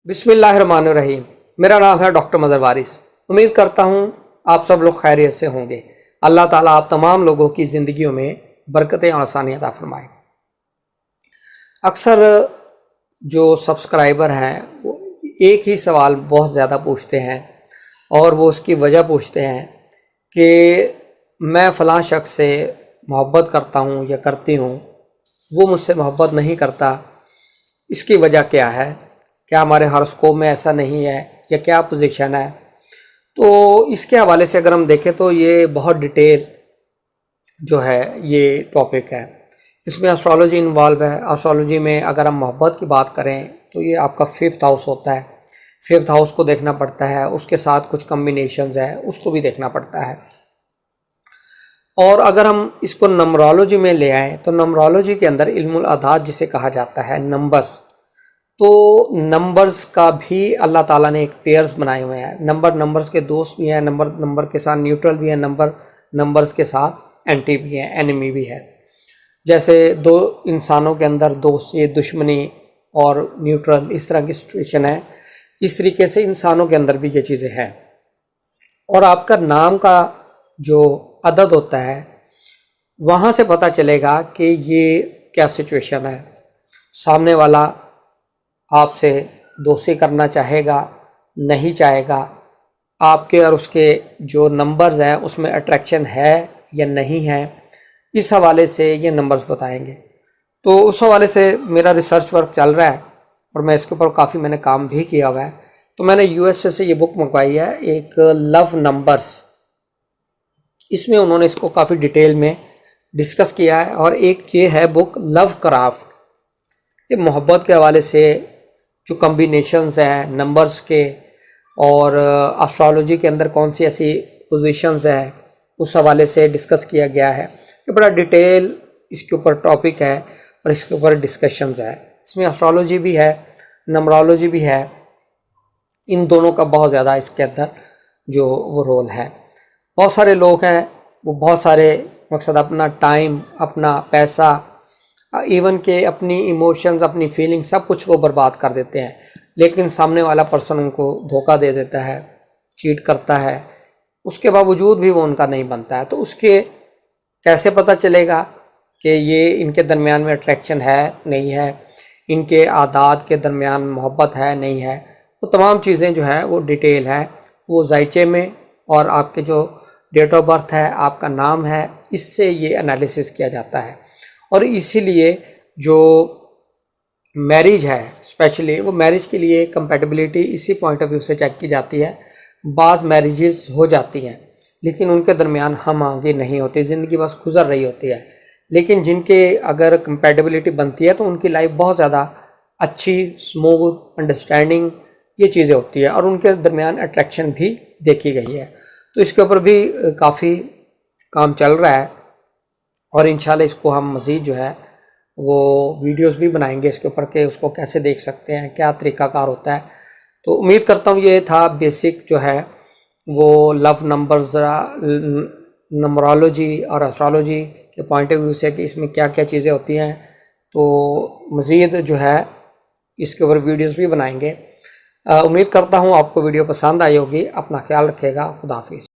بسم اللہ الرحمن الرحیم۔ میرا نام ہے ڈاکٹر مظہر وارث۔ امید کرتا ہوں آپ سب لوگ خیریت سے ہوں گے۔ اللہ تعالیٰ آپ تمام لوگوں کی زندگیوں میں برکتیں اور آسانی عطا فرمائے۔ اکثر جو سبسکرائبر ہیں وہ ایک ہی سوال بہت زیادہ پوچھتے ہیں، اور وہ اس کی وجہ پوچھتے ہیں کہ میں فلاں شخص سے محبت کرتا ہوں یا کرتی ہوں، وہ مجھ سے محبت نہیں کرتا، اس کی وجہ کیا ہے؟ کیا ہمارے ہاراسکوپ میں ایسا نہیں ہے یا کیا پوزیشن ہے؟ تو اس کے حوالے سے اگر ہم دیکھیں تو یہ بہت ڈیٹیل جو ہے یہ ٹاپک ہے۔ اس میں اسٹرالوجی انوالو ہے۔ اسٹرالوجی میں اگر ہم محبت کی بات کریں تو یہ آپ کا 5th ہاؤس ہوتا ہے۔ 5th ہاؤس کو دیکھنا پڑتا ہے، اس کے ساتھ کچھ کمبینیشنز ہیں، اس کو بھی دیکھنا پڑتا ہے۔ اور اگر ہم اس کو نمبرولوجی میں لے آئیں تو نمبرولوجی کے اندر علم الاعداد جسے کہا جاتا ہے، نمبرز، تو نمبرز کا بھی اللہ تعالیٰ نے ایک پیئرز بنائے ہوئے ہیں۔ نمبرز کے دوست بھی ہیں، نمبر کے ساتھ نیوٹرل بھی ہیں، نمبرز کے ساتھ اینٹی بھی ہیں، اینیمی بھی ہے۔ جیسے دو انسانوں کے اندر دوستی، دشمنی اور نیوٹرل، اس طرح کی سچویشن ہے، اس طریقے سے انسانوں کے اندر بھی یہ چیزیں ہیں۔ اور آپ کا نام کا جو عدد ہوتا ہے وہاں سے پتہ چلے گا کہ یہ کیا سچویشن ہے۔ سامنے والا آپ سے دوستی کرنا چاہے گا، نہیں چاہے گا، آپ کے اور اس کے جو نمبرز ہیں اس میں اٹریکشن ہے یا نہیں ہے، اس حوالے سے یہ نمبرز بتائیں گے۔ تو اس حوالے سے میرا ریسرچ ورک چل رہا ہے اور میں اس کے اوپر کافی میں نے کام بھی کیا ہوا ہے۔ تو میں نے USA سے یہ بک منگوائی ہے، ایک لو نمبرز، اس میں انہوں نے اس کو کافی ڈیٹیل میں ڈسکس کیا ہے۔ اور ایک یہ ہے بک لو کرافٹ، یہ محبت کے حوالے سے جو کمبینیشنز ہیں نمبرز کے، اور اسٹرالوجی کے اندر کون سی ایسی پوزیشنز ہیں اس حوالے سے ڈسکس کیا گیا ہے۔ یہ بڑا ڈیٹیل اس کے اوپر ٹاپک ہے اور اس کے اوپر ڈسکشنز ہے۔ اس میں اسٹرالوجی بھی ہے، نمبرولوجی بھی ہے، ان دونوں کا بہت زیادہ اس کے اندر جو وہ رول ہے۔ بہت سارے لوگ ہیں وہ بہت سارے مقصد اپنا ٹائم، اپنا پیسہ، ایون کہ اپنی ایموشنز، اپنی فیلنگ، سب کچھ وہ برباد کر دیتے ہیں، لیکن سامنے والا پرسن ان کو دھوکہ دے دیتا ہے، چیٹ کرتا ہے، اس کے باوجود بھی وہ ان کا نہیں بنتا ہے۔ تو اس کے کیسے پتہ چلے گا کہ یہ ان کے درمیان میں اٹریکشن ہے نہیں ہے، ان کے عادات کے درمیان محبت ہے نہیں ہے، وہ تمام چیزیں جو ہے وہ ڈیٹیل ہے، وہ ذائچے میں اور آپ کے جو ڈیٹ آف برتھ ہے، آپ کا نام ہے، اس سے یہ انالیسس کیا جاتا ہے۔ اور اسی لیے جو میرج ہے اسپیشلی، وہ میرج کے لیے کمپیٹیبلٹی اسی پوائنٹ آف ویو سے چیک کی جاتی ہے۔ بعض میرجز ہو جاتی ہیں لیکن ان کے درمیان ہم آہنگی نہیں ہوتی، زندگی بس گزر رہی ہوتی ہے، لیکن جن کے اگر کمپیٹیبلٹی بنتی ہے تو ان کی لائف بہت زیادہ اچھی، اسموتھ، انڈرسٹینڈنگ یہ چیزیں ہوتی ہیں، اور ان کے درمیان اٹریکشن بھی دیکھی گئی ہے۔ تو اس کے اوپر بھی کافی کام چل رہا ہے، اور انشاءاللہ اس کو ہم مزید جو ہے وہ ویڈیوز بھی بنائیں گے اس کے اوپر کہ اس کو کیسے دیکھ سکتے ہیں، کیا طریقہ کار ہوتا ہے۔ تو امید کرتا ہوں یہ تھا بیسک جو ہے وہ لو نمبرز، نمبرولوجی اور اسٹرالوجی کے پوائنٹ آف ویو سے کہ اس میں کیا کیا چیزیں ہوتی ہیں۔ تو مزید جو ہے اس کے اوپر ویڈیوز بھی بنائیں گے۔ امید کرتا ہوں آپ کو ویڈیو پسند آئی ہوگی۔ اپنا خیال رکھے گا۔ خدا حافظ۔